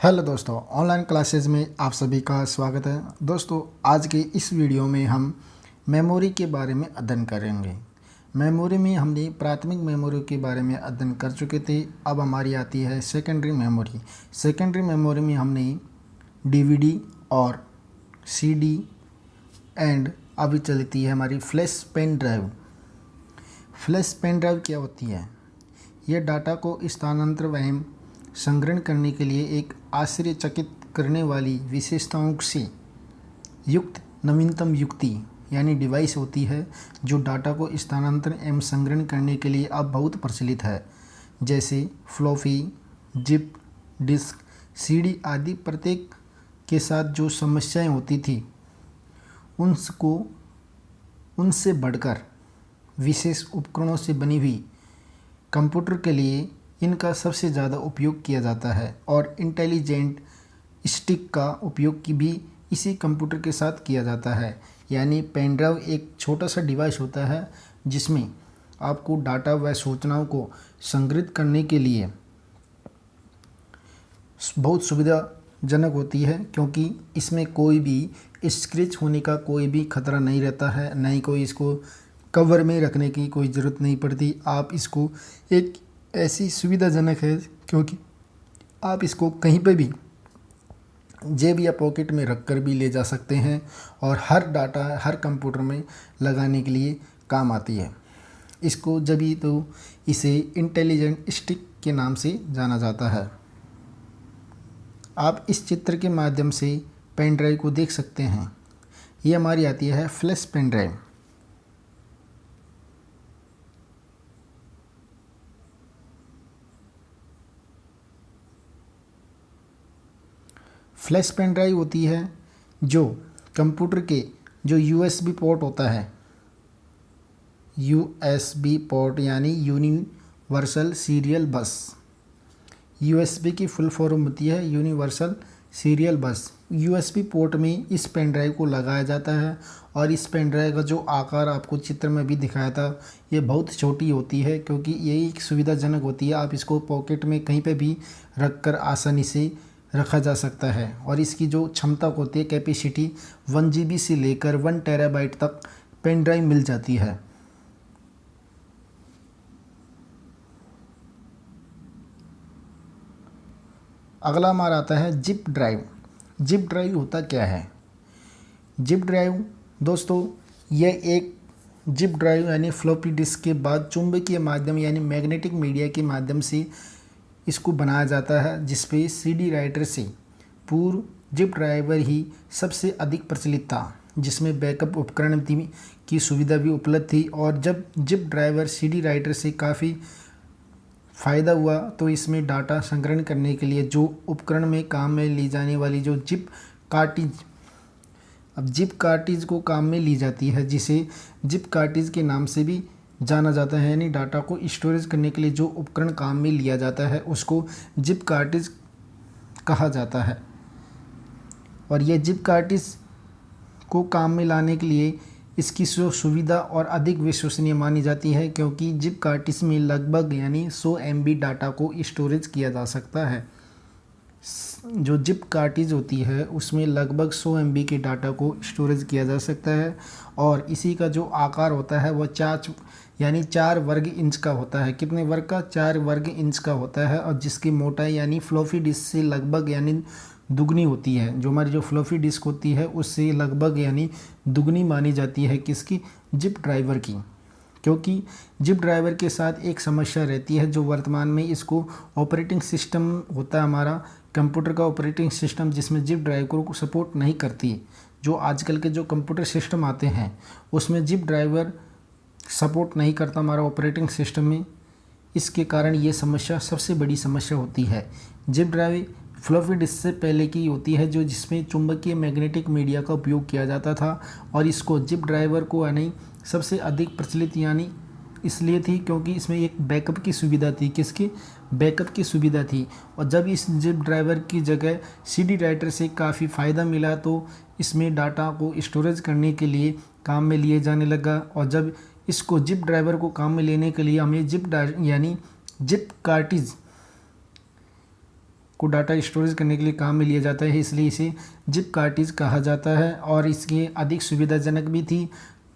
Hello दोस्तों, online classes में आप सभी का स्वागत है। दोस्तों, आज के इस वीडियो में हम मेमोरी के बारे में अध्ययन करेंगे। मेमोरी में हमने प्राथमिक मेमोरी के बारे में अध्ययन कर चुके थे। अब हमारी आती है सेकेंडरी मेमोरी। सेकेंडरी मेमोरी में हमने डीवीडी और सीडी एंड अभी चलती है हमारी flash pen drive. Flash pen drive क्या होती है? यह डाटा को स्थानांतरण एवं संग्रहण करने के लिए एक आश्चर्यचकित करने वाली विशेषताओं से युक्त नवीनतम युक्ति यानी डिवाइस होती है, जो डाटा को स्थानांतरण एवं संग्रहण करने के लिए अब बहुत प्रचलित है। जैसे फ्लॉपी, जिप, डिस्क, सीडी आदि। प्रत्येक के साथ जो समस्याएं होती थी उनसे बढ़कर विशेष उपकरणों से बनी हुई कंप्यूटर के लिए इनका सबसे ज़्यादा उपयोग किया जाता है और इंटेलिजेंट स्टिक का उपयोग की भी इसी कंप्यूटर के साथ किया जाता है। यानी पेन ड्राइव एक छोटा सा डिवाइस होता है जिसमें आपको डाटा व सूचनाओं को संग्रहित करने के लिए बहुत सुविधाजनक होती है, क्योंकि इसमें कोई भी स्क्रैच होने का कोई भी खतरा नहीं रहता है, न ही कोई इसको कवर में रखने की कोई ज़रूरत नहीं पड़ती। आप इसको एक ऐसी सुविधाजनक है क्योंकि आप इसको कहीं पे भी जेब या पॉकेट में रख कर भी ले जा सकते हैं और हर डाटा हर कंप्यूटर में लगाने के लिए काम आती है। इसको जभी तो इसे इंटेलिजेंट स्टिक के नाम से जाना जाता है। आप इस चित्र के माध्यम से पेन ड्राइव को देख सकते हैं। ये हमारी आती है flash pen drive. Flash pen drive होती है जो कंप्यूटर के जो यूएसबी पोर्ट होता है, यूएसबी पोर्ट यानी यूनिवर्सल सीरियल बस। यूएसबी की फुल फॉर्म होती है यूनिवर्सल सीरियल बस। यूएसबी पोर्ट में इस पेन ड्राइव को लगाया जाता है और इस पेन ड्राइव का जो आकार आपको चित्र में भी दिखाया था, ये बहुत छोटी होती है क्योंकि ये एक सुविधाजनक होती है। आप इसको पॉकेट में कहीं पे भी रख कर आसानी से रखा जा सकता है और इसकी जो क्षमता होती है कैपेसिटी 1 GB से लेकर 1 TB तक पेन ड्राइव मिल जाती है। अगला हमारा आता है जिप ड्राइव। जिप ड्राइव होता क्या है? जिप ड्राइव दोस्तों, यह एक जिप ड्राइव यानी फ्लॉपी डिस्क के बाद चुंबकीय माध्यम यानी मैग्नेटिक मीडिया के माध्यम से इसको बनाया जाता है, जिस पे सीडी राइटर से पूर्व जिप ड्राइवर ही सबसे अधिक प्रचलित था, जिसमें बैकअप उपकरण की सुविधा भी उपलब्ध थी। और जब जिप ड्राइवर सीडी राइटर से काफ़ी फ़ायदा हुआ तो इसमें डाटा संग्रहण करने के लिए जो उपकरण में काम में ली जाने वाली जो जिप कार्टिज, अब जिप कार्टिज को काम में ली जाती है, जिसे जिप कार्टिज के नाम से भी जाना जाता है। यानी डाटा को स्टोरेज करने के लिए जो उपकरण काम में लिया जाता है उसको जिप कार्टिज कहा जाता है। और यह जिप कार्टिज को काम में लाने के लिए इसकी सुविधा और अधिक विश्वसनीय मानी जाती है, क्योंकि जिप कार्टिज में लगभग यानी 100 MB डाटा को स्टोरेज किया जा सकता है। जो जिप कार्टिज होती है उसमें लगभग 100 MB के डाटा को स्टोरेज किया जा सकता है और इसी का जो आकार होता है वह 4 वर्ग इंच का होता है। कितने वर्ग का? 4 वर्ग इंच का होता है और जिसकी मोटाई यानी फ्लॉपी डिस्क से लगभग यानी दुगनी होती है। जो हमारी जो फ्लॉपी डिस्क होती है उससे लगभग यानी दुगनी मानी जाती है किसकी? जिप ड्राइवर की। क्योंकि जिप ड्राइवर के साथ एक समस्या रहती है, जो वर्तमान में इसको ऑपरेटिंग सिस्टम होता है हमारा कंप्यूटर का ऑपरेटिंग सिस्टम, जिसमें जिप ड्राइवर को सपोर्ट नहीं करती। जो आजकल के जो कंप्यूटर सिस्टम आते हैं उसमें जिप ड्राइवर सपोर्ट नहीं करता हमारा ऑपरेटिंग सिस्टम में। इसके कारण ये समस्या सबसे बड़ी समस्या होती है। जिप ड्राइव फ्लॉपी डिस्क से पहले की होती है, जो जिसमें चुंबकीय मैग्नेटिक मीडिया का उपयोग किया जाता था और इसको जिप ड्राइवर को यानी सबसे अधिक प्रचलित यानी इसलिए थी क्योंकि इसमें एक बैकअप की सुविधा थी। किसकी? बैकअप की सुविधा थी। और जब इस जिप ड्राइवर की जगह सीडी राइटर से काफ़ी फ़ायदा मिला तो इसमें डाटा को स्टोरेज करने के लिए काम में लिए जाने लगा। और जब इसको जिप ड्राइवर को काम में लेने के लिए हमें जिप कार्टिज को डाटा स्टोरेज करने के लिए काम में लिया जाता है, इसलिए इसे जिप कार्टिज कहा जाता है। और इसकी अधिक सुविधाजनक भी थी,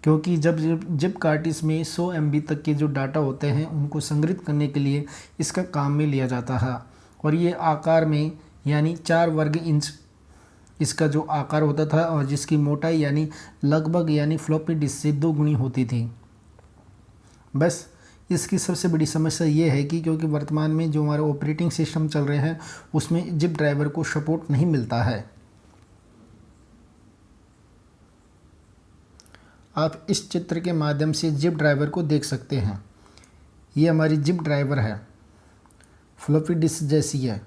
क्योंकि जब जिप कार्टिज में 100 MB तक के जो डाटा होते हैं उनको संग्रहित करने के लिए इसका काम में लिया जाता है। और ये आकार में यानी 4 वर्ग इंच इसका जो आकार होता था, और जिसकी मोटाई यानी लगभग यानी फ्लॉपी डिस्क से 2 गुनी होती थी। बस इसकी सबसे बड़ी समस्या ये है कि क्योंकि वर्तमान में जो हमारे ऑपरेटिंग सिस्टम चल रहे हैं उसमें जिप ड्राइवर को सपोर्ट नहीं मिलता है। आप इस चित्र के माध्यम से जिप ड्राइवर को देख सकते हैं। ये हमारी जिप ड्राइवर है, फ्लॉपी डिस्क जैसी है।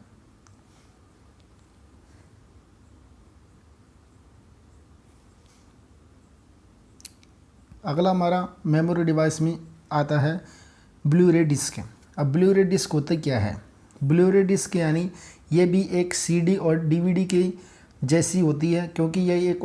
अगला हमारा मेमोरी डिवाइस में आता है ब्लू रे डिस्क। अब ब्लू रे डिस्क होता क्या है? ब्लू रे डिस्क यानी ये भी एक CD और DVD के जैसी होती है, क्योंकि यह एक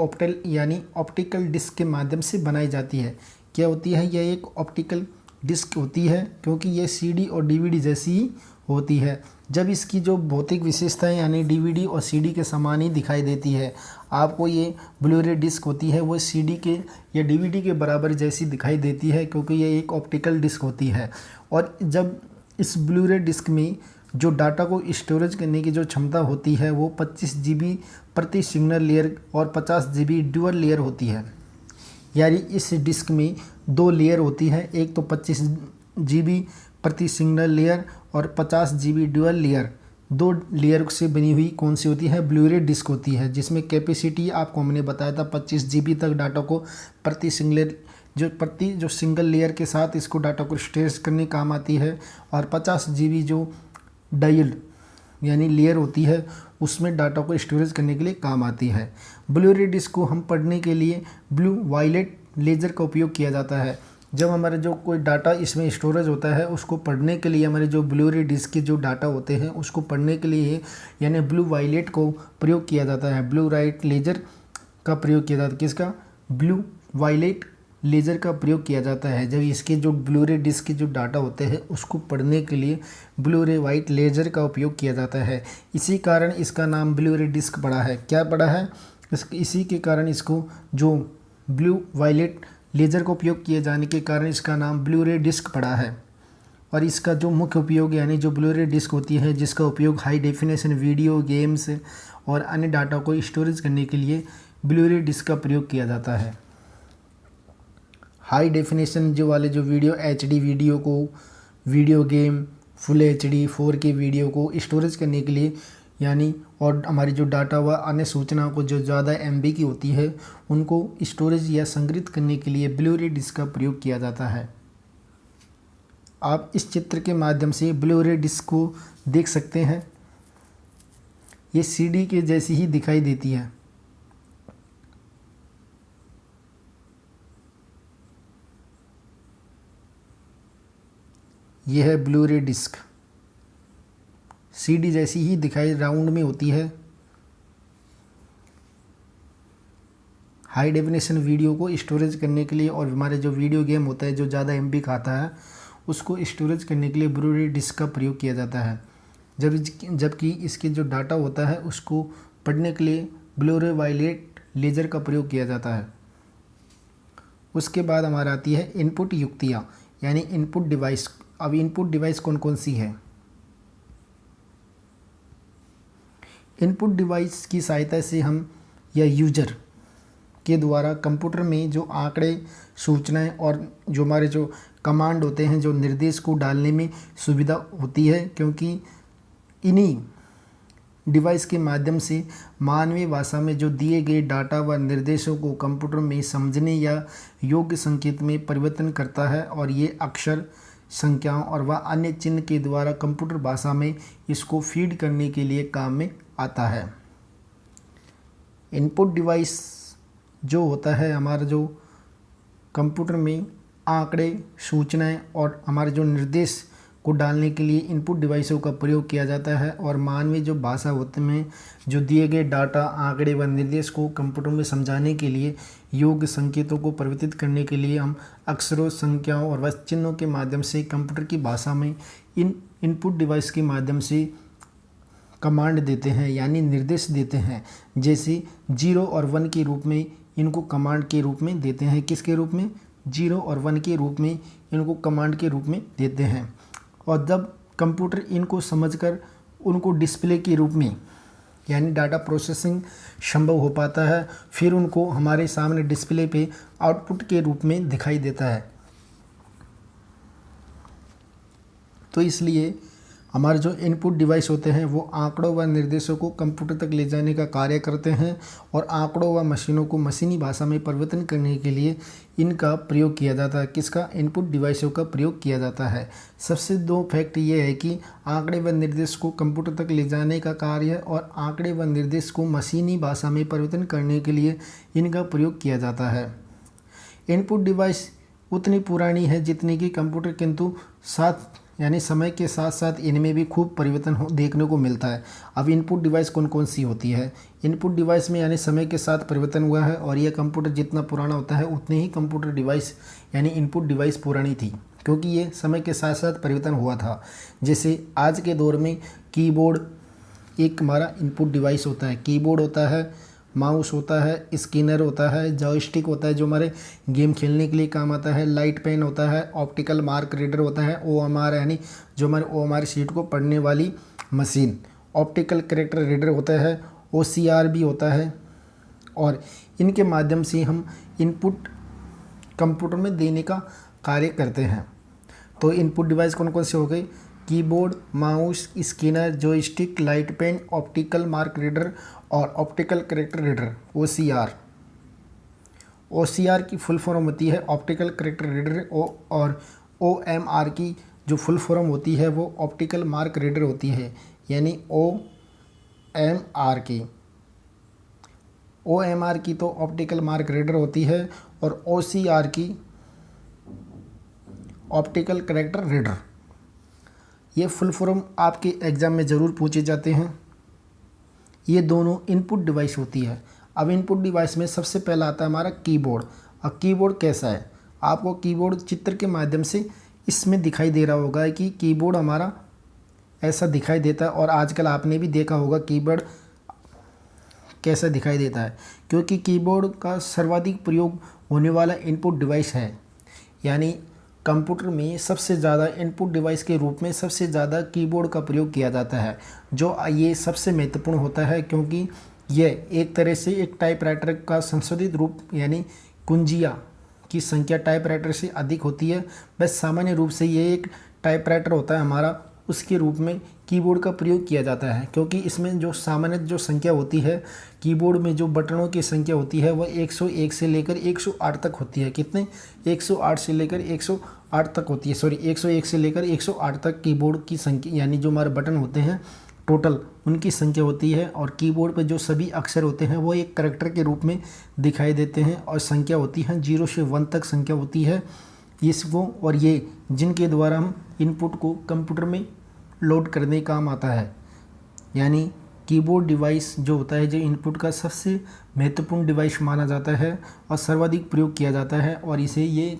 ऑप्टिकल डिस्क के माध्यम से बनाई जाती है। क्या होती है? यह एक ऑप्टिकल डिस्क होती है, क्योंकि यह CD और DVD जैसी ही होती है। जब इसकी जो भौतिक विशेषताएं यानी DVD और CD के समान ही दिखाई देती है, आपको ये ब्लू रे डिस्क होती है वो CD के या DVD के बराबर जैसी दिखाई देती है, क्योंकि ये एक ऑप्टिकल डिस्क होती है। और जब इस ब्लू रे डिस्क में जो डाटा को स्टोरेज करने की जो क्षमता होती है वो 25 GB प्रति सिग्नल लेयर और 50 GB ड्यूअल लेयर होती है। यानी इस डिस्क में 2 लेयर होती है, एक तो 25 GB प्रति सिग्नल लेयर और 50 GB ड्यूअल लेयर। 2 लेयर से बनी हुई कौन सी होती है? ब्लू रे डिस्क होती है, जिसमें कैपेसिटी आपको हमने बताया था 25 GB तक डाटा को प्रति सिंगल लेयर के साथ इसको डाटा को स्टोरेज करने काम आती है। और 50 GB जो डायल यानी लेयर होती है उसमें डाटा को स्टोरेज करने के लिए काम आती है। ब्लू रे डिस्क को हम पढ़ने के लिए ब्लू वायलेट लेज़र का उपयोग किया जाता है। जब हमारा जो कोई डाटा इसमें स्टोरेज होता है उसको पढ़ने के लिए हमारे जो ब्लू रे डिस्क के जो डाटा होते हैं उसको पढ़ने के लिए यानी ब्लू वायलेट को प्रयोग किया जाता है। ब्लू लाइट लेज़र का प्रयोग किया जाता है। किसका? ब्लू वायलेट लेज़र का प्रयोग किया जाता है। जब इसके जो ब्लू रे डिस्क के जो डाटा होते हैं उसको पढ़ने के लिए ब्लू रे वाइट लेज़र का उपयोग किया जाता है। इसी कारण इसका नाम ब्लू रे डिस्क पड़ा है। क्या पड़ा है? इसी के कारण इसको जो ब्लू वायलेट लेज़र का उपयोग किए जाने के कारण इसका नाम ब्लू रे डिस्क पड़ा है। और इसका जो मुख्य उपयोग यानी जो ब्लू रे डिस्क होती है जिसका उपयोग हाई डेफिनेशन वीडियो गेम्स और अन्य डाटा को स्टोरेज करने के लिए ब्लू रे डिस्क का प्रयोग किया जाता है। हाई डेफिनेशन जो वीडियो HD वीडियो को, video game, full HD 4K video को स्टोरेज करने के लिए यानी और हमारी जो डाटा व अन्य सूचनाओं को जो ज़्यादा MB की होती है उनको स्टोरेज या संग्रहित करने के लिए ब्लू रे डिस्क का प्रयोग किया जाता है। आप इस चित्र के माध्यम से ब्लू रे डिस्क को देख सकते हैं। ये CD के जैसी ही दिखाई देती है। यह है ब्लू रे डिस्क। CD जैसी ही दिखाई राउंड में होती है। हाई डेफिनेशन वीडियो को स्टोरेज करने के लिए और हमारे जो वीडियो गेम होता है जो ज़्यादा MB खाता है उसको स्टोरेज करने के लिए ब्लू रे डिस्क का प्रयोग किया जाता है। जबकि इसके जो डाटा होता है उसको पढ़ने के लिए ब्लू रे वायलेट लेज़र का प्रयोग किया जाता है। उसके बाद हमारा आती है इनपुट युक्तियाँ यानी इनपुट डिवाइस। अब इनपुट डिवाइस कौन कौन सी है? इनपुट डिवाइस की सहायता से हम या यूजर के द्वारा कंप्यूटर में जो आंकड़े, सूचनाएं और जो हमारे जो कमांड होते हैं, जो निर्देश को डालने में सुविधा होती है, क्योंकि इन्हीं डिवाइस के माध्यम से मानवीय भाषा में जो दिए गए डाटा व निर्देशों को कंप्यूटर में समझने या योग्य संकेत में परिवर्तन करता है और ये अक्षर, संख्याओं और वह अन्य चिन्ह के द्वारा कंप्यूटर भाषा में इसको फीड करने के लिए काम में आता है। इनपुट डिवाइस जो होता है हमारा जो कंप्यूटर में आंकड़े, सूचनाएं और हमारे जो निर्देश को डालने के लिए इनपुट डिवाइसों का प्रयोग किया जाता है। और मानवीय जो भाषा होते में जो दिए गए डाटा, आंकड़े व निर्देश को कंप्यूटर में समझाने के लिए योग्य संकेतों को परिवर्तित करने के लिए हम अक्षरों, संख्याओं और वस्तु चिन्हों के माध्यम से कंप्यूटर की भाषा में इन इनपुट डिवाइस के माध्यम से कमांड देते हैं यानी निर्देश देते हैं। जैसे 0 और 1 के रूप में इनको कमांड के रूप में देते हैं। किसके रूप में? 0 और 1 के रूप में इनको कमांड के रूप में देते हैं। और जब कंप्यूटर इनको समझकर उनको डिस्प्ले के रूप में यानी डाटा प्रोसेसिंग संभव हो पाता है, फिर उनको हमारे सामने डिस्प्ले पे आउटपुट के रूप में दिखाई देता है। तो इसलिए हमारे जो इनपुट डिवाइस होते हैं वो आंकड़ों व निर्देशों को कंप्यूटर तक ले जाने का कार्य करते हैं और आंकड़ों व मशीनों को मशीनी भाषा में परिवर्तन करने के लिए इनका प्रयोग किया जाता है। किसका? इनपुट डिवाइसों का प्रयोग किया जाता है। सबसे दो फैक्ट ये है कि आंकड़े व निर्देश को कंप्यूटर तक ले जाने का कार्य और आंकड़े व निर्देश को मशीनी भाषा में परिवर्तन करने के लिए इनका प्रयोग किया जाता है। इनपुट डिवाइस उतनी पुरानी है जितनी कि कंप्यूटर, किंतु साथ यानी समय के साथ साथ इनमें भी खूब परिवर्तन देखने को मिलता है। अब इनपुट डिवाइस कौन कौन सी होती है? इनपुट डिवाइस में यानी समय के साथ परिवर्तन हुआ है और यह कंप्यूटर जितना पुराना होता है उतनी ही कंप्यूटर डिवाइस यानी इनपुट डिवाइस पुरानी थी, क्योंकि ये समय के साथ साथ परिवर्तन हुआ था। जैसे आज के दौर में कीबोर्ड एक हमारा इनपुट डिवाइस होता है। कीबोर्ड होता है, माउस होता है, स्कैनर होता है, जॉयस्टिक होता है जो हमारे गेम खेलने के लिए काम आता है, लाइट पेन होता है, ऑप्टिकल मार्क रीडर होता है, OMR यानी जो हमारे OMR शीट को पढ़ने वाली मशीन, ऑप्टिकल कैरेक्टर रीडर होता है, OCR भी होता है। और इनके माध्यम से हम इनपुट कंप्यूटर में देने का कार्य करते हैं। तो इनपुट डिवाइस कौन कौन से हो गए? Keyboard, mouse, scanner, joystick, light pen, optical mark reader और optical character reader OCR। OCR की फुल फॉर्म होती है ऑप्टिकल कैरेक्टर रीडर और OMR की जो फुल फॉर्म होती है वो ऑप्टिकल मार्क रीडर होती है, यानी OMR की। OMR की तो ऑप्टिकल मार्क रीडर होती है और OCR की ऑप्टिकल कैरेक्टर रीडर। ये फुल फॉर्म आपके एग्ज़ाम में ज़रूर पूछे जाते हैं। ये दोनों इनपुट डिवाइस होती है। अब इनपुट डिवाइस में सबसे पहला आता है हमारा कीबोर्ड। अब कीबोर्ड कैसा है? आपको कीबोर्ड चित्र के माध्यम से इसमें दिखाई दे रहा होगा कि कीबोर्ड हमारा ऐसा दिखाई देता है। और आजकल आपने भी देखा होगा कीबोर्ड कैसा दिखाई देता है, क्योंकि कीबोर्ड का सर्वाधिक प्रयोग होने वाला इनपुट डिवाइस है। यानी कंप्यूटर में सबसे ज़्यादा इनपुट डिवाइस के रूप में सबसे ज़्यादा कीबोर्ड का प्रयोग किया जाता है, जो ये सबसे महत्वपूर्ण होता है, क्योंकि यह एक तरह से एक टाइपराइटर का संशोधित रूप यानी कुंजिया की संख्या टाइपराइटर से अधिक होती है। बस सामान्य रूप से ये एक टाइपराइटर होता है हमारा, उसके रूप में कीबोर्ड का प्रयोग किया जाता है, क्योंकि इसमें जो सामान्य जो संख्या होती है कीबोर्ड में, जो बटनों की संख्या होती है वह 101 से लेकर 108 तक होती है। कितने? 108 से लेकर 108 तक होती है। 101 से लेकर 108 तक कीबोर्ड की संख्या यानी जो हमारे बटन होते हैं टोटल उनकी संख्या होती है। और कीबोर्ड पर जो सभी अक्षर होते हैं वो एक करैक्टर के रूप में दिखाई देते हैं और संख्या होती है 0 से 1 तक संख्या होती है इसको, और ये जिनके द्वारा हम इनपुट को कंप्यूटर में लोड करने का काम आता है। यानी कीबोर्ड डिवाइस जो होता है जो इनपुट का सबसे महत्वपूर्ण डिवाइस माना जाता है और सर्वाधिक प्रयोग किया जाता है, और इसे ये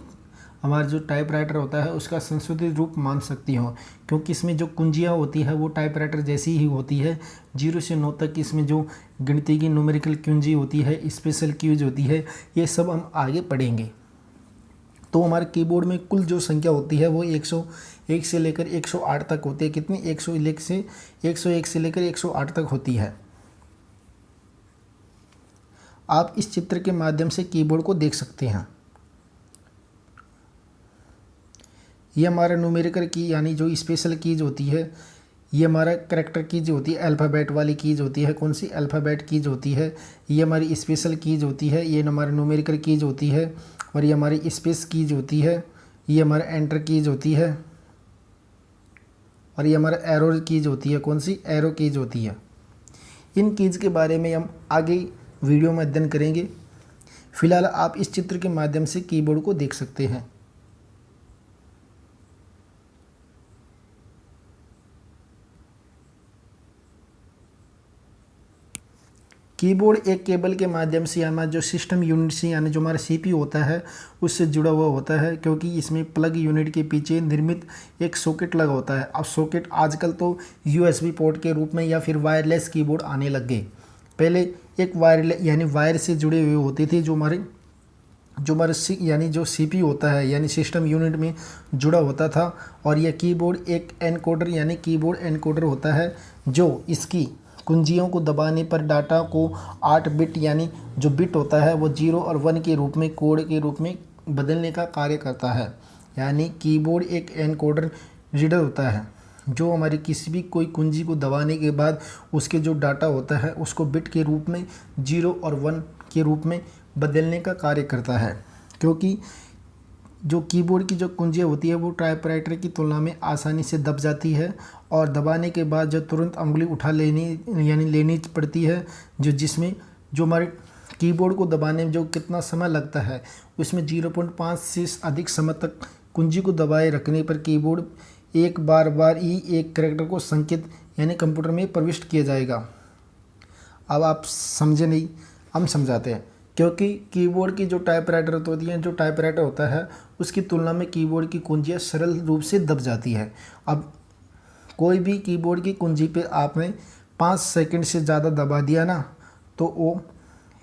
हमारा जो टाइपराइटर होता है उसका संशोधित रूप मान सकती हो, क्योंकि इसमें जो कुंजियाँ होती है वो टाइपराइटर जैसी ही होती है। 0 से 9 तक इसमें जो गिनती की न्यूमेरिकल कुंजी होती है, स्पेशल कीज होती है, ये सब हम आगे पढ़ेंगे। तो हमारे कीबोर्ड में कुल जो संख्या होती है वो 101 से लेकर 108 तक होती है। कितनी? 101 से लेकर 108 तक होती है। आप इस चित्र के माध्यम से कीबोर्ड को देख सकते हैं। ये हमारा न्यूमेरिकल की यानी जो स्पेशल कीज होती है, ये हमारा करैक्टर कीज होती है, अल्फ़ाबेट वाली कीज होती है। कौन सी? अल्फ़ाबेट कीज होती है। ये हमारी स्पेशल कीज होती है, ये हमारी न्यूमेरिकल कीज होती है, और ये हमारी स्पेस कीज होती है। ये हमारा एंटर कीज होती है, और ये हमारा एरो कीज होती है। कौन सी? एरो कीज होती है। इन कीज के बारे में हम आगे वीडियो में अध्ययन करेंगे। फिलहाल आप इस चित्र के माध्यम से कीबोर्ड को देख सकते हैं। कीबोर्ड एक केबल के माध्यम से हमारा जो सिस्टम यूनिट से यानी जो हमारा सीपीयू होता है उससे जुड़ा हुआ होता है, क्योंकि इसमें प्लग यूनिट के पीछे निर्मित एक सॉकेट लगा होता है। अब सॉकेट आजकल तो यूएसबी पोर्ट के रूप में या फिर वायरलेस कीबोर्ड आने लग गए। पहले एक वायरलेस यानी वायर से जुड़े हुए होते थे जो हमारे यानी जो सीपीयू होता है यानी सिस्टम यूनिट में जुड़ा होता था। और यह कीबोर्ड एक एनकोडर यानी कीबोर्ड एनकोडर होता है जो इसकी कुंजियों को दबाने पर डाटा को 8 बिट यानी जो बिट होता है वो 0 और 1 के रूप में कोड के रूप में बदलने का कार्य करता है। यानी कीबोर्ड एक एनकोडर रीडर होता है जो हमारी किसी भी कोई कुंजी को दबाने के बाद उसके जो डाटा होता है उसको बिट के रूप में 0 और 1 के रूप में बदलने का कार्य करता है। क्योंकि जो कीबोर्ड की जो कुंजियाँ होती है वो टाइपराइटर की तुलना में आसानी से दब जाती है और दबाने के बाद जो तुरंत उंगली उठा लेनी पड़ती है, जिसमें जो हमारे कीबोर्ड को दबाने में जो कितना समय लगता है उसमें 0.5 से अधिक समय तक कुंजी को दबाए रखने पर कीबोर्ड एक बार ही एक कैरेक्टर को संकेत यानी कंप्यूटर में प्रविष्ट किया जाएगा। अब आप समझे नहीं, हम समझाते हैं। क्योंकि कीबोर्ड की जो टाइपराइटर होती है, जो टाइपराइटर होता है उसकी तुलना में कीबोर्ड की कुंजियाँ सरल रूप से दब जाती है। अब कोई भी कीबोर्ड की कुंजी पे आपने 5 सेकंड से ज़्यादा दबा दिया ना तो वो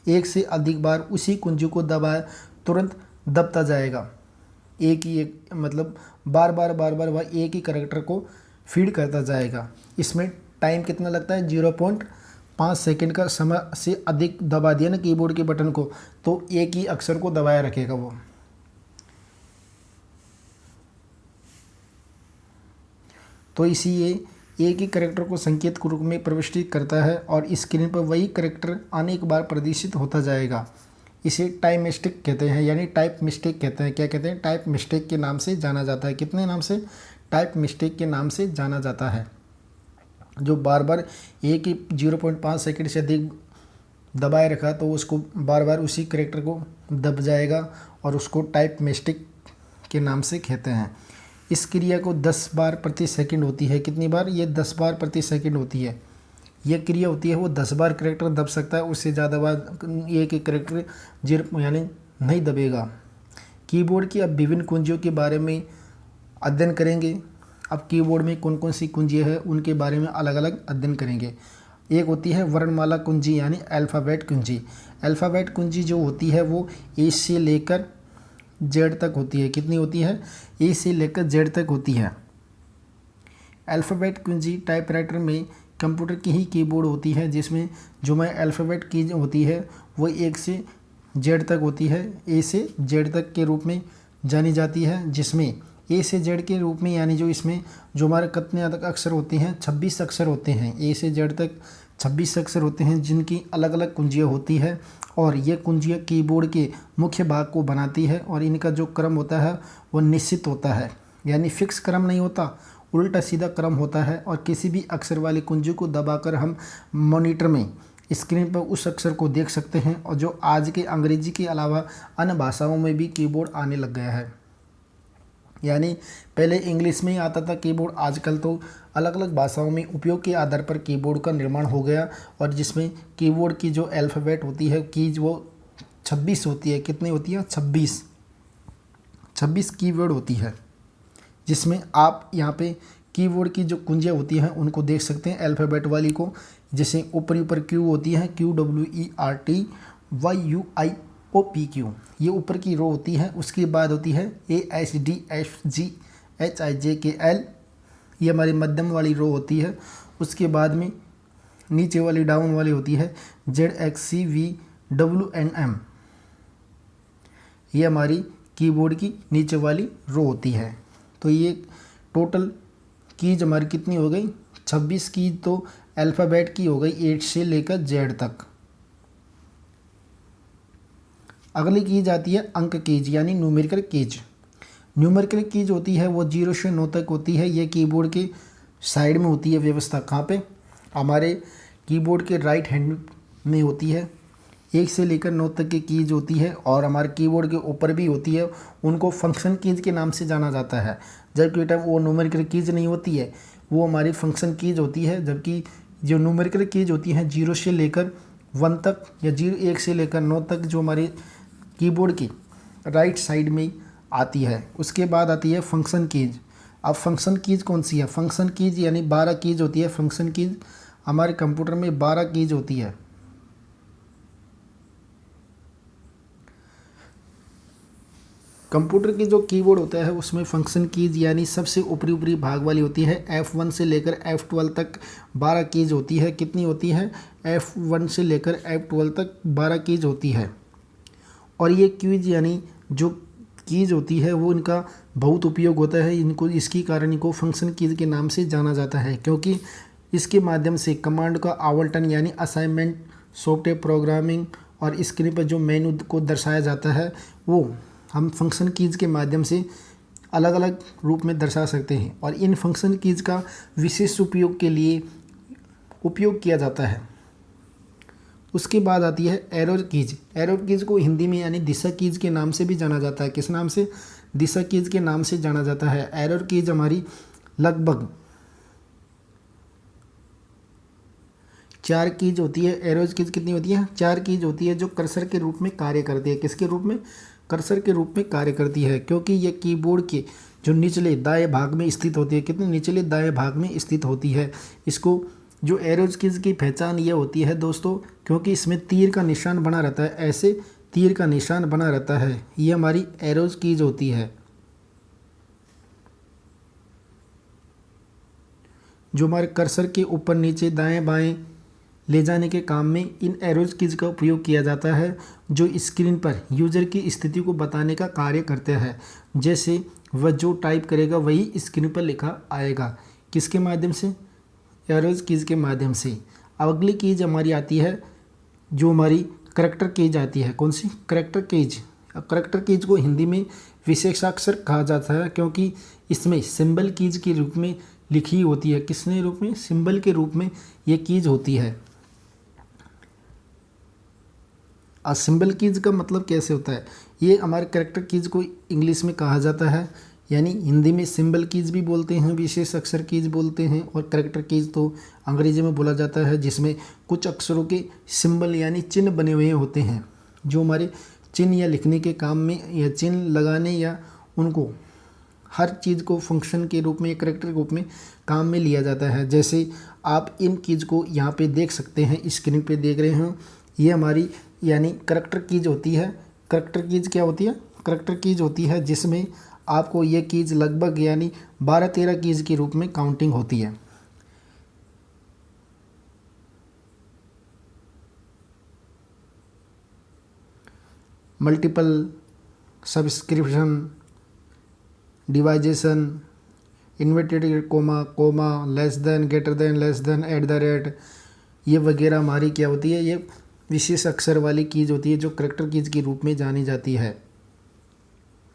एक से अधिक बार उसी कुंजी को दबाए तुरंत दबता जाएगा। एक मतलब बार बार वह एक ही कैरेक्टर को फीड करता जाएगा। इसमें टाइम कितना लगता है 0.5 सेकंड का समय से अधिक दबा दिया ना कीबोर्ड के बटन को तो एक ही अक्षर को दबाए रखेगा वो। तो इसीलिए एक ही कैरेक्टर को संकेत के रूप में प्रविष्ट करता है और स्क्रीन पर वही कैरेक्टर अनेक बार प्रदर्शित होता जाएगा। इसे टाइम मिस्टेक कहते हैं, यानी टाइप मिस्टेक कहते हैं। क्या कहते हैं? टाइप मिस्टेक के नाम से जाना जाता है। कितने नाम से? टाइप मिस्टेक के नाम से जाना जाता है। जो बार बार एक ही 0.5 सेकंड से अधिक दबाए रखा तो उसको बार बार उसी कैरेक्टर को दब जाएगा और उसको टाइप मिस्टेक के नाम से कहते हैं। इस क्रिया को 10 बार प्रति सेकंड होती है। कितनी बार? ये 10 बार प्रति सेकंड होती है। यह क्रिया होती है वो 10 बार कैरेक्टर दब सकता है, उससे ज़्यादा बार एक कैरेक्टर यानी नहीं दबेगा। कीबोर्ड की अब विभिन्न कुंजियों के बारे में अध्ययन करेंगे। अब कीबोर्ड में कौन कौन सी कुंजियाँ हैं उनके बारे में अलग अलग अध्ययन करेंगे। एक होती है वर्णमाला कुंजी यानी अल्फ़ाबेट कुंजी। अल्फ़ाबेट कुंजी जो होती है वो ए से लेकर जेड तक होती है। कितनी होती है? ए से लेकर जेड तक होती है। अल्फ़ाबेट कुंजी टाइपराइटर में कंप्यूटर की ही कीबोर्ड होती है जिसमें जो मैं अल्फ़ाबेट की होती है वो 1 से जेड तक होती है, ए से जेड तक के रूप में जानी जाती है। जिसमें ए से जेड के रूप में यानी जो इसमें जो हमारे कितने अक्षर होते हैं 26 अक्षर होते हैं। ए से जेड तक 26 अक्षर होते हैं जिनकी अलग अलग कुंजियाँ होती है और ये कुंजियाँ कीबोर्ड के मुख्य भाग को बनाती है और इनका जो क्रम होता है वो निश्चित होता है, यानी फिक्स क्रम नहीं होता, उल्टा सीधा क्रम होता है। और किसी भी अक्षर वाली कुंजी को दबाकर हम मॉनिटर में स्क्रीन पर उस अक्षर को देख सकते हैं। और जो आज के अंग्रेजी के अलावा अन्य भाषाओं में भी कीबोर्ड आने लग गया है। यानी पहले इंग्लिश में ही आता था कीबोर्ड, आजकल तो अलग अलग भाषाओं में उपयोग के आधार पर कीबोर्ड का निर्माण हो गया। और जिसमें कीबोर्ड की जो अल्फ़ाबेट होती है कीज वो 26 होती है। कितनी होती है? 26 कीवर्ड होती है। जिसमें आप यहाँ पे कीबोर्ड की जो कुंजियाँ होती हैं उनको देख सकते हैं अल्फ़ाबेट वाली को। जैसे ऊपर क्यू होती है QWERTYUIOPQ, ये ऊपर की रो होती है। उसके बाद होती है AHDFGHIJKL, ये हमारी मध्यम वाली रो होती है। उसके बाद में नीचे वाली डाउन वाली होती है ZXCVWNM, ये हमारी कीबोर्ड की नीचे वाली रो होती है। तो ये टोटल कीज हमारी कितनी हो गई? 26 कीज तो अल्फ़ाबेट की हो गई 8 से लेकर जेड तक। अगली कीज आती है अंक कीज यानी न्यूमेरिकल कीज। न्यूमेरिकल कीज होती है वो 0 से 9 तक होती है। ये कीबोर्ड के साइड में होती है व्यवस्था। कहाँ पे? हमारे कीबोर्ड के राइट हैंड में होती है। 1 से लेकर 9 तक की कीज होती है और हमारे कीबोर्ड के ऊपर भी होती है। उनको फंक्शन कीज के नाम से जाना जाता है। जबकि टाइम वो न्यूमेरिकल कीज नहीं होती है, वो हमारी फंक्शन कीज होती है। जबकि जो न्यूमेरिकल कीज होती हैं 0 से लेकर 1 तक या 1 से लेकर 9 तक जो हमारे कीबोर्ड की राइट साइड में आती है। उसके बाद आती है फंक्शन कीज। अब फंक्शन कीज कौन सी है? फंक्शन कीज यानी 12 कीज होती है। फंक्शन कीज हमारे कंप्यूटर में 12 कीज होती है। कंप्यूटर की जो कीबोर्ड होता है उसमें फंक्शन कीज यानी सबसे ऊपरी भाग वाली होती है। F1 से लेकर F12 तक 12 कीज होती है। कितनी होती है? F1 से लेकर F12 तक 12 कीज होती है। और ये कीज यानी जो कीज होती है वो इनका बहुत उपयोग होता है। इनको इसकी कारण इनको फंक्शन कीज के नाम से जाना जाता है, क्योंकि इसके माध्यम से कमांड का आवंटन यानी असाइनमेंट, सॉफ्टवेयर प्रोग्रामिंग और स्क्रीन पर जो मेनू को दर्शाया जाता है वो हम फंक्शन कीज के माध्यम से अलग अलग रूप में दर्शा सकते हैं। और इन फंक्शन कीज का विशेष उपयोग के लिए उपयोग किया जाता है। उसके बाद आती है एरर कीज। एरर कीज को हिंदी में यानी दिशा कीज के नाम से भी जाना जाता है। किस नाम से? दिशा कीज के नाम से जाना जाता है। एरर कीज हमारी लगभग 4 कीज होती है। एरर कीज कितनी होती है? 4 कीज होती है, जो कर्सर के रूप में कार्य करती है। किसके रूप में? कर्सर के रूप में कार्य करती है, क्योंकि यह कीबोर्ड के जो निचले दाएं भाग में स्थित होती है। कितने? निचले दाएं भाग में स्थित होती है। इसको जो एरोज कीज की पहचान ये होती है दोस्तों, क्योंकि इसमें तीर का निशान बना रहता है। ऐसे तीर का निशान बना रहता है, ये हमारी एरोज कीज होती है। जो हमारे कर्सर के ऊपर नीचे दाएं बाएं ले जाने के काम में इन एरोज कीज का उपयोग किया जाता है, जो स्क्रीन पर यूजर की स्थिति को बताने का कार्य करते हैं। जैसे वह जो टाइप करेगा वही स्क्रीन पर लिखा आएगा। किसके माध्यम से? एरोज कीज के माध्यम से। अगली कीज हमारी आती है जो हमारी करैक्टर कीज आती है। कौन सी? Character keys. करैक्टर कीज को हिंदी में विशेषाक्षर कहा जाता है, क्योंकि इसमें सिंबल कीज के रूप में लिखी होती है। किसने रूप में? सिंबल के रूप में ये कीज होती है। सिंबल कीज का मतलब कैसे होता है? ये हमारे करैक्टर कीज को इंग्लिश में कहा जाता है, यानी हिंदी में सिंबल कीज भी बोलते हैं, विशेष अक्षर कीज बोलते हैं, और करैक्टर कीज तो अंग्रेजी में बोला जाता है, जिसमें कुछ अक्षरों के सिंबल यानी चिन्ह बने हुए होते हैं, जो हमारे चिन्ह या लिखने के काम में या चिन्ह लगाने या उनको हर चीज़ को फंक्शन के रूप में या करैक्टर के रूप में काम में लिया जाता है। जैसे आप इन कीज को यहाँ पे देख सकते हैं, स्क्रीन पे देख रहे हो, ये हमारी यानी करैक्टर कीज होती है। करैक्टर कीज क्या होती है? करैक्टर कीज होती है जिसमें आपको ये कीज लगभग यानी 12-13 कीज के रूप में काउंटिंग होती है। Multiple, subscription, division, inverted comma, comma, less than, greater than, less than, at the rate, ये वगैरह हमारी क्या होती है? ये विशेष अक्षर वाली कीज होती है, जो करैक्टर कीज के रूप में जानी जाती है।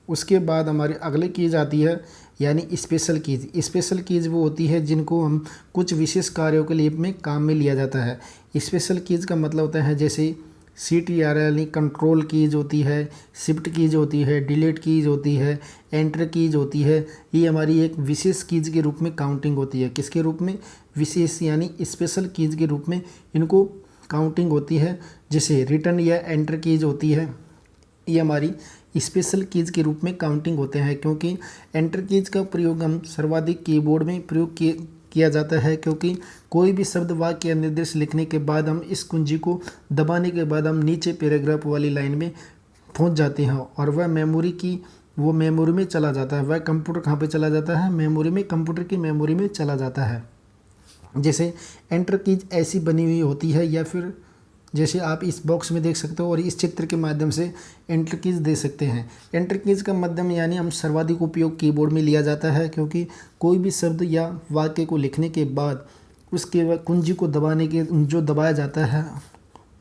उसके बाद हमारी अगली कीज आती है यानी स्पेशल कीज। स्पेशल कीज वो होती है जिनको हम कुछ विशेष कार्यों के लिए में काम में लिया जाता है। स्पेशल कीज का मतलब होता है जैसे CTRL यानी कंट्रोल कीज होती है, शिफ्ट कीज होती है, डिलीट कीज होती है, एंटर कीज होती है। ये हमारी एक विशेष कीज के रूप में काउंटिंग होती है। किसके रूप में? विशेष यानी स्पेशल कीज के रूप में इनको काउंटिंग होती है। जैसे रिटर्न या एंटर कीज होती है, ये हमारी स्पेशल कीज के रूप में काउंटिंग होते हैं, क्योंकि एंटर कीज का प्रयोग हम सर्वाधिक कीबोर्ड में प्रयोग किया जाता है, क्योंकि कोई भी शब्द, वाक्य या निर्देश लिखने के बाद हम इस कुंजी को दबाने के बाद हम नीचे पैराग्राफ वाली लाइन में पहुंच जाते हैं, और वह मेमोरी में चला जाता है। वह कंप्यूटर कहाँ पे चला जाता है? मेमोरी में, कंप्यूटर की मेमोरी में चला जाता है। जैसे एंटर कीज ऐसी बनी हुई होती है, या फिर जैसे आप इस बॉक्स में देख सकते हो और इस चित्र के माध्यम से एंटर कीज दे सकते हैं। एंटर कीज का माध्यम यानी हम सर्वाधिक उपयोग कीबोर्ड में लिया जाता है, क्योंकि कोई भी शब्द या वाक्य को लिखने के बाद उसके कुंजी को जो दबाया जाता है,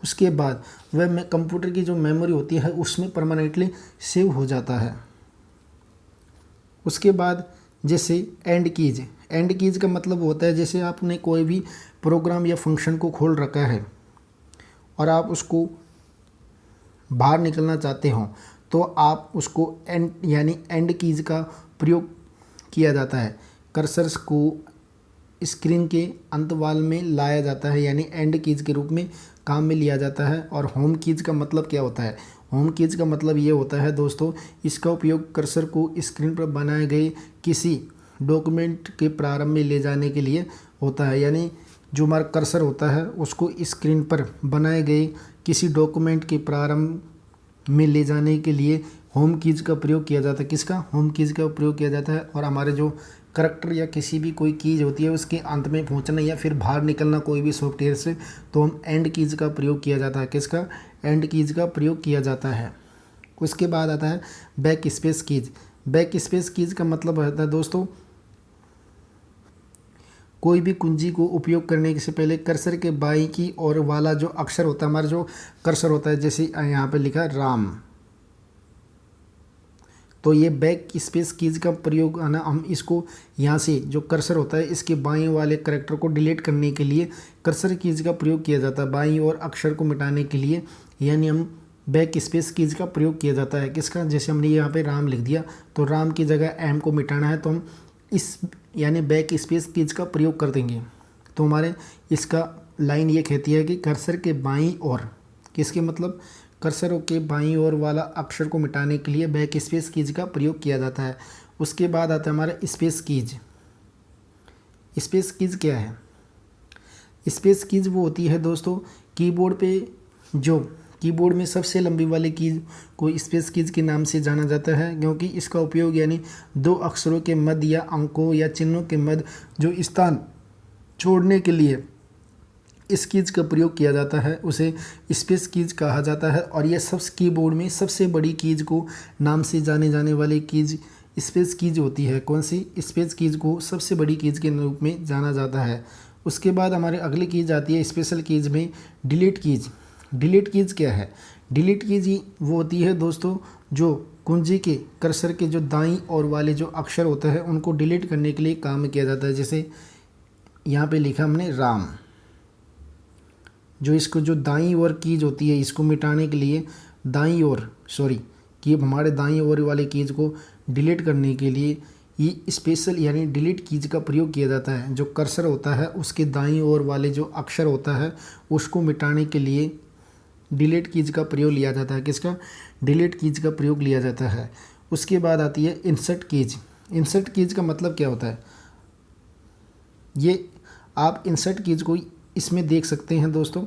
उसके बाद वह कंप्यूटर की जो मेमोरी होती है उसमें परमानेंटली सेव हो जाता है। उसके बाद जैसे एंड कीज। एंड कीज का मतलब होता है जैसे आपने कोई भी प्रोग्राम या फंक्शन को खोल रखा है और आप उसको बाहर निकलना चाहते हो, तो आप उसको एंड यानी एंड कीज का प्रयोग किया जाता है। कर्सर्स को स्क्रीन के अंतवाल में लाया जाता है, यानी एंड कीज के रूप में काम में लिया जाता है। और होम कीज का मतलब क्या होता है? होम कीज का मतलब ये होता है दोस्तों, इसका उपयोग कर्सर को स्क्रीन पर बनाए गए किसी डॉक्यूमेंट के प्रारंभ में ले जाने के लिए होता है। यानी जो हमारा कर्सर होता है उसको स्क्रीन पर बनाए गए किसी डॉक्यूमेंट के प्रारंभ में ले जाने के लिए होम कीज का प्रयोग किया जाता है। किसका? होम कीज का प्रयोग किया जाता है। और हमारे जो करैक्टर या किसी भी कोई कीज होती है उसके अंत में पहुंचना या फिर बाहर निकलना कोई भी सॉफ्टवेयर से, तो हम एंड कीज का प्रयोग किया जाता है। किसका? एंड कीज का प्रयोग किया जाता है। उसके बाद आता है back space keys. Back space keys का मतलब होता है दोस्तों, कोई भी कुंजी को उपयोग करने से पहले कर्सर के बाईं की ओर वाला जो अक्षर होता है, हमारा जो कर्सर होता है, जैसे यहाँ पे लिखा राम, तो ये बैक स्पेस कीज का प्रयोग है ना, हम इसको यहाँ से जो कर्सर होता है इसके बाईं वाले करैक्टर को डिलीट करने के लिए कर्सर कीज का प्रयोग किया जाता है, बाईं ओर अक्षर को मिटाने के लिए, यानी हम बैक स्पेस कीज का प्रयोग किया जाता है। किसका? जैसे हमने यहाँ पे राम लिख दिया तो राम की जगह एम को मिटाना है तो हम इस यानी बैक स्पेस कीज का प्रयोग कर देंगे। तो हमारे इसका लाइन ये कहती है कि कर्सर के बाईं ओर, किसके मतलब कर्सर के बाईं ओर वाला अक्षर को मिटाने के लिए बैक स्पेस कीज का प्रयोग किया जाता है। उसके बाद आता है हमारा स्पेस कीज। स्पेस कीज क्या है? स्पेस कीज वो होती है दोस्तों, कीबोर्ड पे जो कीबोर्ड में सबसे लंबी वाली कीज को स्पेस कीज के नाम से जाना जाता है, क्योंकि इसका उपयोग यानी दो अक्षरों के मध्य या अंकों या चिन्हों के मध्य जो स्थान छोड़ने के लिए इस कीज का प्रयोग किया जाता है, उसे स्पेस कीज कहा जाता है। और यह सब कीबोर्ड में सबसे बड़ी कीज को नाम से जाने जाने वाली कीज स्पेस कीज होती है। कौन सी? स्पेस कीज को सबसे बड़ी कीज के रूप में जाना जाता है। उसके बाद हमारे अगली कीज आती है स्पेशल कीज में डिलीट कीज। डिलीट कीज क्या है? डिलीट कीज वो होती है दोस्तों जो कुंजी के कर्सर के जो दाईं ओर वाले जो अक्षर होते हैं उनको डिलीट करने के लिए काम किया जाता है। जैसे यहाँ पे लिखा हमने राम, जो इसको जो दाईं ओर कीज होती है इसको मिटाने के लिए दाईं ओर कि हमारे दाईं ओर वाले कीज को डिलीट करने के लिए ये स्पेशल यानी डिलीट कीज का प्रयोग किया जाता है। जो कर्सर होता है उसके दाईं ओर वाले जो अक्षर होता है उसको मिटाने के लिए डिलीट कीज का प्रयोग लिया जाता है। किसका? डिलीट कीज का प्रयोग लिया जाता है। उसके बाद आती है इंसर्ट कीज। इंसर्ट कीज का मतलब क्या होता है? ये आप इंसर्ट कीज को इसमें देख सकते हैं दोस्तों।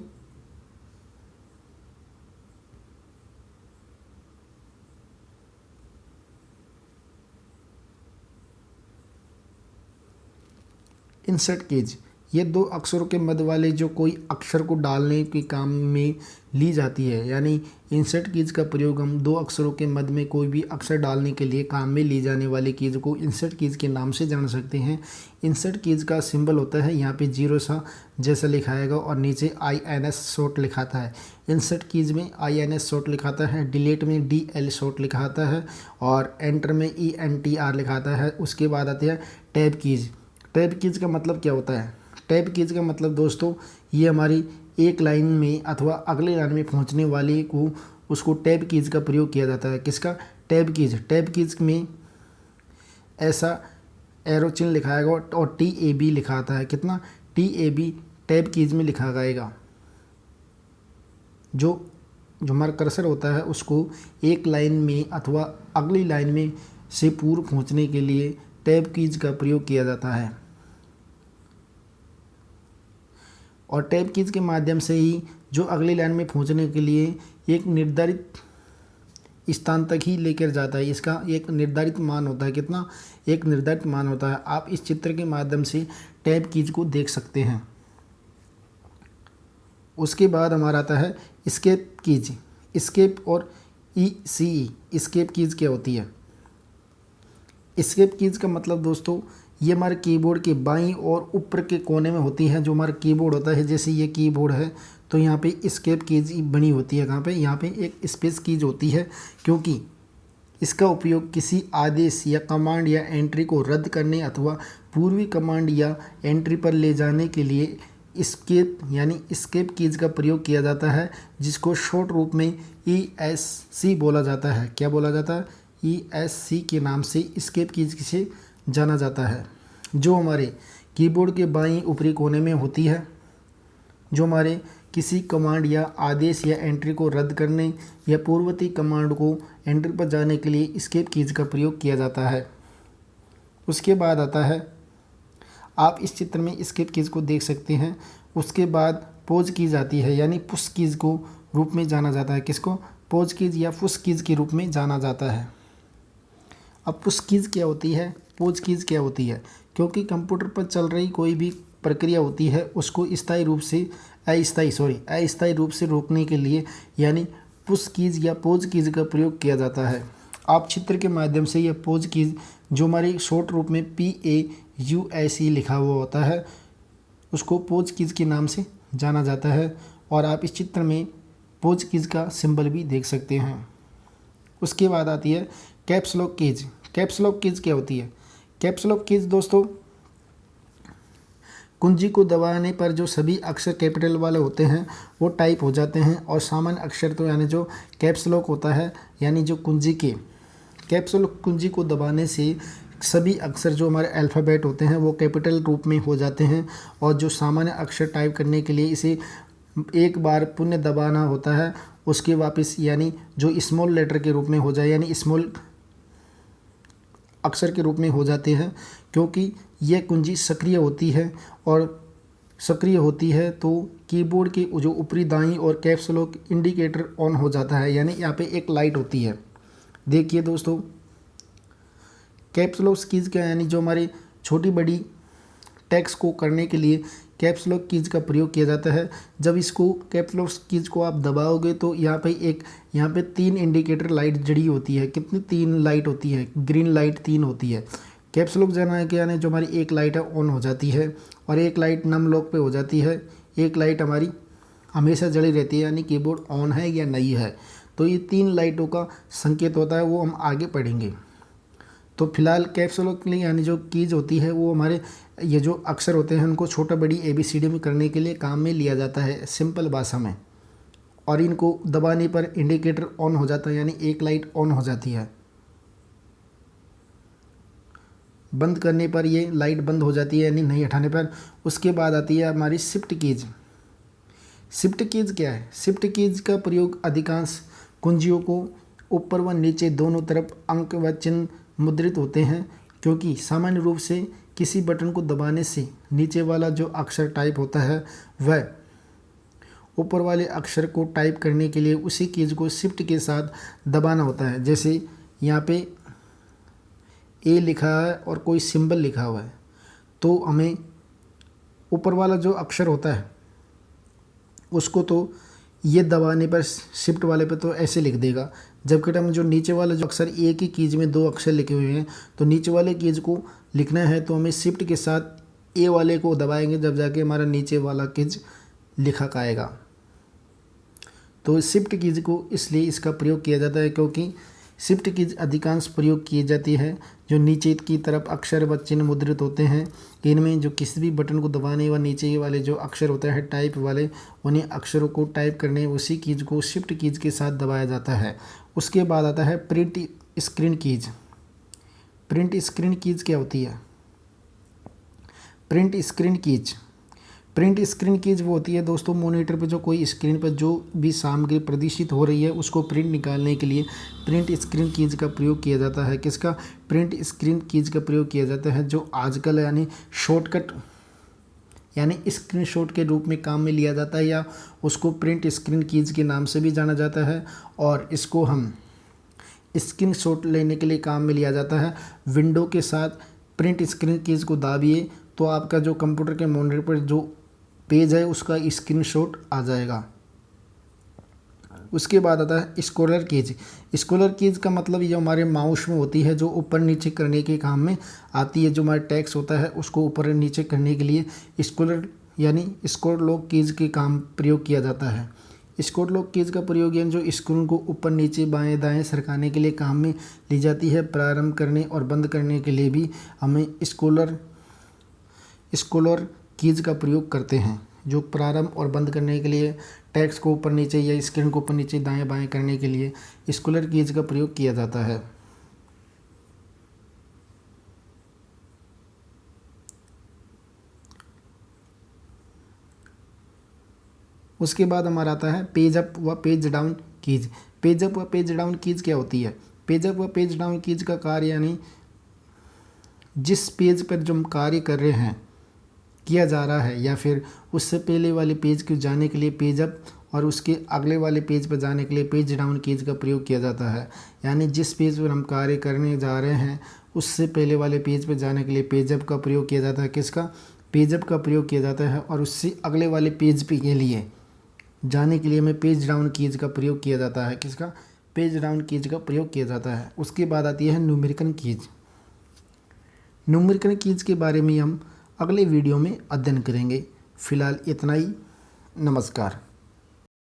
इंसर्ट कीज ये दो अक्षरों के मध्य वाले जो कोई अक्षर को डालने के काम में ली जाती है, यानी इंसर्ट कीज का प्रयोग हम दो अक्षरों के मध्य में कोई भी अक्षर डालने के लिए काम में ली जाने वाली कीज को इंसर्ट कीज के नाम से जान सकते हैं। इंसर्ट कीज का सिंबल होता है यहाँ पे जीरो सा जैसा लिखाएगा और नीचे INS शॉर्ट लिखाता है। इंसर्ट कीज में INS शॉर्ट लिखाता है, डिलीट में DL शॉर्ट लिखाता है और एंटर में ENTR लिखाता है। उसके बाद आती है टैब कीज। टैब कीज का मतलब क्या होता है? टैब कीज का मतलब दोस्तों ये हमारी एक लाइन में अथवा अगले लाइन में पहुंचने वाली को उसको टैब कीज का प्रयोग किया जाता है। किसका? Tab keys. टैब कीज में ऐसा एरो चिन्ह लिखाएगा और TAB लिखा आता है। कितना? TAB टैब कीज में लिखा जाएगा। जो हमारा कर्सर होता है उसको एक लाइन में अथवा अगली लाइन में से पूर्व पहुंचने के लिए टैब कीज का प्रयोग किया जाता है। और टैब कीज के माध्यम से ही जो अगली लाइन में पहुंचने के लिए एक निर्धारित स्थान तक ही लेकर जाता है। इसका एक निर्धारित मान होता है। कितना? एक निर्धारित मान होता है। आप इस चित्र के माध्यम से टैब कीज को देख सकते हैं। उसके बाद हमारा आता है एस्केप कीज। एस्केप और ECE एस्केप कीज क्या होती है? एस्केप कीज का मतलब दोस्तों ये हमारे कीबोर्ड के बाईं और ऊपर के कोने में होती है। जो हमारा कीबोर्ड होता है, जैसे ये कीबोर्ड है तो यहाँ पे एस्केप कीज बनी होती है। कहाँ पे? यहाँ पे एक स्पेस कीज होती है, क्योंकि इसका उपयोग किसी आदेश या कमांड या एंट्री को रद्द करने अथवा पूर्वी कमांड या एंट्री पर ले जाने के लिए एस्केप यानी एस्केप कीज का प्रयोग किया जाता है, जिसको शॉर्ट रूप में ESC बोला जाता है। क्या बोला जाता है? ESC के नाम से एस्केप कीज से जाना जाता है। जो हमारे कीबोर्ड के बाईं ऊपरी कोने में होती है, जो हमारे किसी कमांड या आदेश या एंट्री को रद्द करने या पूर्ववर्ती कमांड को एंटर पर जाने के लिए एस्केप कीज का प्रयोग किया जाता है। उसके बाद आता है, आप इस चित्र में एस्केप कीज को देख सकते हैं। उसके बाद पॉज कीज आती है, यानी पुश कीज को रूप में जाना जाता है। किसको? पॉज कीज या पुश कीज के रूप में जाना जाता है। अब पुश कीज क्या होती है, पॉज कीज क्या होती है? क्योंकि कंप्यूटर पर चल रही कोई भी प्रक्रिया होती है उसको अस्थायी रूप से रोकने के लिए यानी पुश कीज या पॉज कीज का प्रयोग किया जाता है। आप चित्र के माध्यम से यह पॉज कीज, जो हमारे शॉर्ट रूप में PAUSE लिखा हुआ होता है, उसको पॉज कीज के नाम से जाना जाता है। और आप इस चित्र में पॉज कीज का सिंबल भी देख सकते हैं। उसके बाद आती है caps lock keys. Caps lock keys क्या होती है? कैप्स लॉक कीज दोस्तों, कुंजी को दबाने पर जो सभी अक्षर कैपिटल वाले होते हैं वो टाइप हो जाते हैं, और सामान्य अक्षर तो यानी जो कैप्स लॉक होता है, यानी जो कुंजी के कैप्स लॉक कुंजी को दबाने से सभी अक्षर जो हमारे अल्फ़ाबेट होते हैं वो कैपिटल रूप में हो जाते हैं, और जो सामान्य अक्षर टाइप करने के लिए इसे एक बार पुनः दबाना होता है, उसके वापस यानी जो स्मॉल लेटर के रूप में हो जाए, यानी स्मॉल अक्षर के रूप में हो जाते हैं। क्योंकि यह कुंजी सक्रिय होती है, और सक्रिय होती है तो कीबोर्ड के जो ऊपरी दाईं और कैप्स लॉक इंडिकेटर ऑन हो जाता है, यानी यहाँ पे एक लाइट होती है। देखिए दोस्तों, कैप्स लॉक कीज क्या, यानी जो हमारी छोटी बड़ी टेक्स्ट को करने के लिए कैप्स लॉक कीज का प्रयोग किया जाता है। जब इसको कैप्स लॉक कीज को आप दबाओगे तो यहाँ पे 3 इंडिकेटर लाइट जड़ी होती है। कितनी? 3 लाइट होती है, ग्रीन लाइट 3 होती है। कैप्स लॉक जाना है कि यानी जो हमारी एक लाइट है ऑन हो जाती है, और एक लाइट नम लॉक पे हो जाती है। एक लाइट हमारी हमेशा जली रहती है, यानी कीबोर्ड ऑन है या नहीं है। तो ये 3 लाइटों का संकेत होता है, वो हम आगे पढ़ेंगे। तो फिलहाल कैप्स लॉक के लिए यानी जो कीज होती है वो हमारे ये जो अक्षर होते हैं उनको छोटा बड़ी ABCD में करने के लिए काम में लिया जाता है, सिंपल भाषा में। और इनको दबाने पर इंडिकेटर ऑन हो जाता है, यानी एक लाइट ऑन हो जाती है। बंद करने पर ये लाइट बंद हो जाती है, यानी नहीं हटाने पर। उसके बाद आती है हमारी शिफ्ट कीज। शिफ्ट कीज क्या है? शिफ्ट कीज का प्रयोग अधिकांश कुंजियों को ऊपर व नीचे दोनों तरफ अंक व चिन्ह मुद्रित होते हैं, क्योंकि सामान्य रूप से किसी बटन को दबाने से नीचे वाला जो अक्षर टाइप होता है वह ऊपर वाले अक्षर को टाइप करने के लिए उसी कीज को शिफ्ट के साथ दबाना होता है। जैसे यहाँ पे A लिखा है और कोई सिंबल लिखा हुआ है, तो हमें ऊपर वाला जो अक्षर होता है उसको तो ये दबाने पर शिफ्ट वाले पे तो ऐसे लिख देगा, जबकि हम जो नीचे वाला जो अक्षर एक ही कीज में 2 अक्षर लिखे हुए हैं, तो नीचे वाले कीज को लिखना है तो हमें शिफ्ट के साथ A वाले को दबाएंगे, जब जाके हमारा नीचे वाला कीज लिखा आएगा। तो शिफ्ट कीज को इसलिए इसका प्रयोग किया जाता है क्योंकि शिफ्ट कीज अधिकांश प्रयोग की जाती है जो नीचे की तरफ अक्षर व चिन्ह मुद्रित होते हैं। इनमें जो किसी भी बटन को दबाने व नीचे वाले जो अक्षर होता है टाइप वाले, उन्हीं अक्षरों को टाइप करने उसी कीज को शिफ्ट कीज के साथ दबाया जाता है। उसके बाद आता है print screen keys. Print screen keys क्या होती है? प्रिंट स्क्रीन कीज वो होती है दोस्तों, मॉनिटर पे जो कोई स्क्रीन पर जो भी सामग्री प्रदर्शित हो रही है उसको प्रिंट निकालने के लिए प्रिंट स्क्रीन कीज का प्रयोग किया जाता है। किसका? प्रिंट स्क्रीन कीज का प्रयोग किया जाता है, जो आजकल यानी शॉर्टकट यानी स्क्रीनशॉट के रूप में काम में लिया जाता है, या उसको प्रिंट स्क्रीन कीज के नाम से भी जाना जाता है। और इसको हम स्क्रीनशॉट लेने के लिए काम में लिया जाता है। विंडो के साथ प्रिंट स्क्रीन कीज को दाबिए तो आपका जो कंप्यूटर के मॉनिटर पर जो पेज है उसका स्क्रीनशॉट आ जाएगा। उसके बाद आता है स्क्रॉलर कीज। स्क्रॉलर कीज का मतलब ये हमारे माउस में होती है, जो ऊपर नीचे करने के काम में आती है। जो हमारा टेक्स्ट होता है उसको ऊपर नीचे करने के लिए स्क्रॉलर यानी स्क्रॉल लॉक कीज के काम प्रयोग किया जाता है। स्क्रॉल लॉक कीज का प्रयोग यानी जो स्क्रीन को ऊपर नीचे बाएं दाएं सरकाने के लिए काम में ली जाती है। प्रारंभ करने और बंद करने के लिए भी हमें स्क्रॉलर कीज का प्रयोग करते हैं, जो प्रारंभ और बंद करने के लिए टेक्स्ट को ऊपर नीचे या स्क्रीन को ऊपर नीचे दाएं बाएं करने के लिए स्क्रॉलर कीज का प्रयोग किया जाता है। उसके बाद हमारा आता है पेज अप व page down keys. Page up व पेज डाउन कीज क्या होती है? पेज अप व पेज डाउन कीज का कार्य यानी जिस पेज पर जो हम कार्य कर रहे हैं, किया जा रहा है, या फिर उससे पहले वाले पेज को जाने के लिए पेज अप और उसके अगले वाले पेज पर जाने के लिए पेज डाउन कीज का प्रयोग किया जाता है। यानी जिस पेज पर हम कार्य करने जा रहे हैं उससे पहले वाले पेज पर जाने के लिए पेज अप का प्रयोग किया जाता है। किसका? पेज अप का प्रयोग किया जाता है। और उससे अगले वाले पेज पे के लिए जाने के लिए हमें पेज डाउन कीज का प्रयोग किया जाता है। किसका? पेज डाउन कीज का प्रयोग किया जाता है। उसके बाद आती है न्यूमेरिकल कीज। न्यूमेरिकल कीज के बारे में हम अगले वीडियो में अध्ययन करेंगे। फिलहाल इतना ही। नमस्कार।